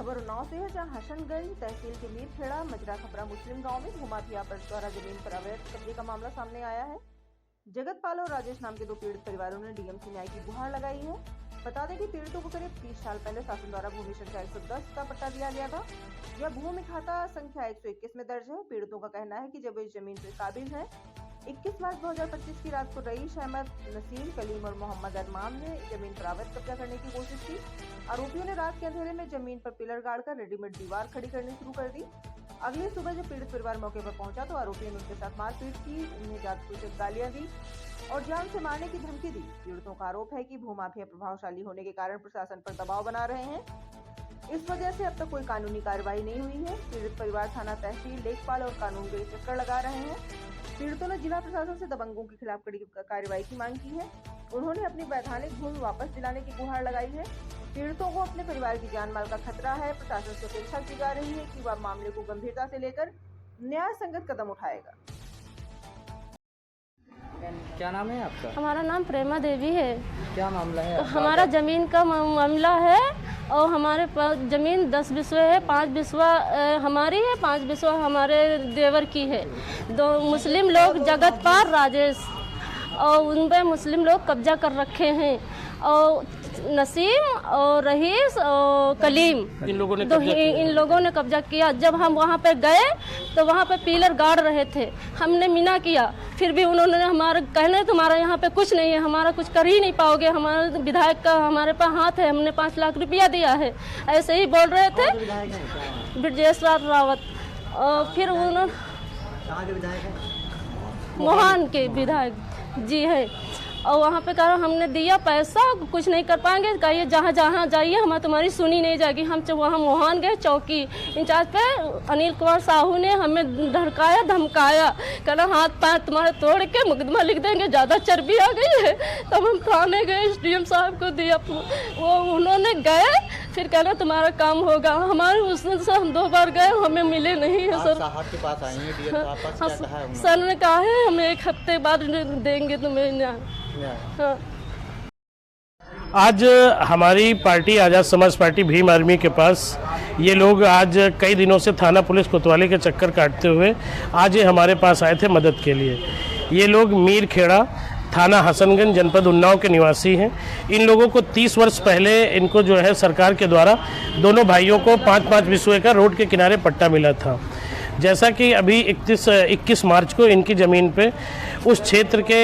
खबर उन्नाव से है, जहां हसनगंज तहसील के मीरखेड़ा मजरा खपरा मुस्लिम गांव में भूमाफिया पर द्वारा जमीन पर अवैध कब्जे का मामला सामने आया है। जगतपाल और राजेश नाम के दो पीड़ित परिवारों ने डीएम से न्याय की गुहार लगाई है। बता दें कि पीड़ितों को करीब 30 साल पहले शासन द्वारा भूमि संख्या 110 का पट्टा दिया गया था। यह भूमि खाता संख्या 121 में दर्ज है। पीड़ितों का कहना है कि जब इस जमीन के काबिल है 21 मार्च 2025 की रात को रईस अहमद, नसीम, कलीम और मोहम्मद अरमान ने जमीन पर अवैध कब्जा करने की कोशिश की। आरोपियों ने रात के अंधेरे में जमीन पर पिलर गाड़कर रेडीमेड दीवार खड़ी करनी शुरू कर दी। अगली सुबह जब पीड़ित परिवार मौके पर पहुंचा तो आरोपियों ने उनके साथ मारपीट की, उन्हें जात-सूचक गालियां दी और जान से मारने की धमकी दी। पीड़ितों का आरोप है कि भूमाफिया प्रभावशाली होने के कारण प्रशासन पर दबाव बना रहे हैं। इस वजह से अब तक कोई कानूनी कार्रवाई नहीं हुई है। पीड़ित परिवार थाना, तहसील, लेखपाल और कानून के चक्कर लगा रहे हैं। पीड़ितों ने जिला प्रशासन से दबंगों के खिलाफ कड़ी कार्रवाई की मांग की है। उन्होंने अपनी वैधानिक भूमि वापस दिलाने की गुहार लगाई है। पीड़ितों को अपने परिवार की जान माल का खतरा है। प्रशासन से अपेक्षा की जा रही है कि वह मामले को गंभीरता से लेकर न्याय संगत कदम उठाएगा। क्या नाम है आपका? हमारा नाम प्रेमा देवी है। क्या मामला है? हमारा जमीन का मामला है और हमारे पास जमीन 10 बिस्वे है। 5 बिस्वा हमारी है, 5 बिस्वा हमारे देवर की है। दो मुस्लिम लोग जगतपाल, राजेश और उन पे मुस्लिम लोग कब्जा कर रखे हैं और नसीम और रईस और कलीम इन लोगों ने कब्जा किया। जब हम वहाँ पे गए तो वहाँ पे पिलर गाड़ रहे थे। हमने मीना किया, फिर भी उन्होंने हमारे कहने तुम्हारा यहाँ पे कुछ नहीं है, हमारा कुछ कर ही नहीं पाओगे, हमारा विधायक का हमारे पास हाथ है, हमने 5 लाख रुपया दिया है, ऐसे ही बोल रहे थे ब्रजेश रावत। और फिर उन्होंने मोहन के विधायक जी है और वहाँ पे कहा हमने दिया पैसा, कुछ नहीं कर पाएंगे, कहिए जहाँ जहाँ जाइए हमें तुम्हारी सुनी नहीं जाएगी। हम वहाँ मोहन गए, चौकी इंचार्ज पे अनिल कुमार साहू ने हमें धड़काया, धमकाया, कहना हाथ पैर तुम्हारे तोड़ के मुकदमा लिख देंगे, ज़्यादा चर्बी आ गई है। तब हम थाने गए, डीएम साहब को दिया, वो उन्होंने गए, फिर कहना तुम्हारा काम होगा। हमारे उसने से हम 2 बार गए, हमें मिले नहीं है सर। के पास आएंगे, सर ने कहा है हम 1 हफ्ते बाद देंगे तुम्हें न्याय। हाँ। आज हमारी पार्टी आज़ाद समाज पार्टी भीम आर्मी के पास ये लोग आज कई दिनों से थाना पुलिस कोतवाली के चक्कर काटते हुए आज ये हमारे पास आए थे मदद के लिए। ये लोग मीरखेड़ा थाना हसनगंज जनपद उन्नाव के निवासी हैं। इन लोगों को 30 वर्ष पहले इनको जो है सरकार के द्वारा दोनों भाइयों को 5-5 बिस्वे का रोड के किनारे पट्टा मिला था। जैसा कि अभी 21 मार्च को इनकी ज़मीन पे उस क्षेत्र के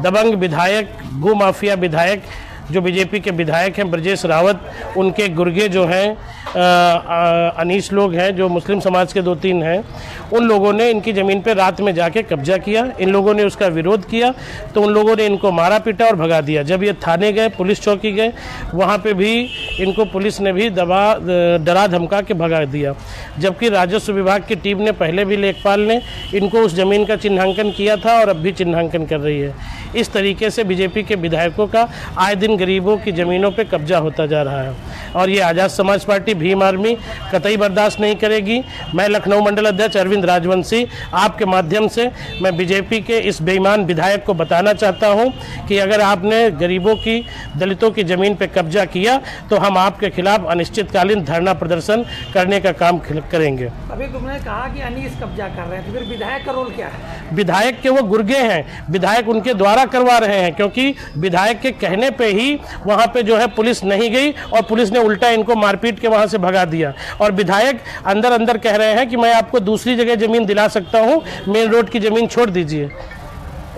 दबंग विधायक, भूमाफिया विधायक जो बीजेपी के विधायक हैं ब्रजेश रावत, उनके गुर्गे जो हैं अनीस लोग हैं जो मुस्लिम समाज के 2-3 हैं, उन लोगों ने इनकी ज़मीन पे रात में जाके कब्जा किया। इन लोगों ने उसका विरोध किया तो उन लोगों ने इनको मारा पीटा और भगा दिया। जब ये थाने गए, पुलिस चौकी गए, वहाँ पे भी इनको पुलिस ने भी डरा धमका के भगा दिया। जबकि राजस्व विभाग की टीम ने पहले भी लेखपाल ने इनको उस ज़मीन का चिन्हांकन किया था और अब भी चिन्हांकन कर रही है। इस तरीके से बीजेपी के विधायकों का आए दिन गरीबों की ज़मीनों पे कब्जा होता जा रहा है और ये आज़ाद समाज पार्टी भीम आर्मी कतई बर्दाश्त नहीं करेगी। मैं लखनऊ मंडल अध्यक्ष अरविंद राजवंशी आपके माध्यम से मैं बीजेपी के इस बेईमान विधायक को बताना चाहता हूं कि अगर आपने गरीबों की, दलितों की ज़मीन पे कब्जा किया तो हम आपके खिलाफ अनिश्चितकालीन धरना प्रदर्शन करने का काम करेंगे। अभी तुमने कहा कि अनीस कब्जा कर रहे हैं, तो फिर विधायक का रोल क्या है? विधायक के वो गुर्गे हैं, विधायक उनके द्वारा करवा रहे हैं, क्योंकि विधायक के कहने पे ही वहाँ पे जो है पुलिस नहीं गई और पुलिस ने उल्टा इनको मारपीट के वहाँ से भगा दिया। और विधायक अंदर अंदर कह रहे हैं कि मैं आपको दूसरी जगह ज़मीन दिला सकता हूँ, मेन रोड की ज़मीन छोड़ दीजिए।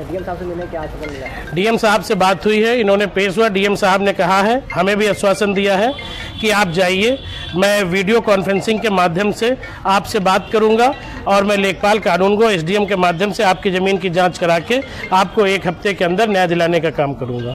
डीएम साहब से मिलने क्या आश्वासन मिला? डीएम साहब से बात हुई है, इन्होंने पेश हुआ। डीएम साहब ने कहा है, हमें भी आश्वासन दिया है कि आप जाइए, मैं वीडियो कॉन्फ्रेंसिंग के माध्यम से आपसे बात करूंगा और मैं लेखपाल कानून को एसडीएम के माध्यम से आपकी ज़मीन की जांच करा के आपको 1 हफ्ते के अंदर न्याय दिलाने का काम करूंगा।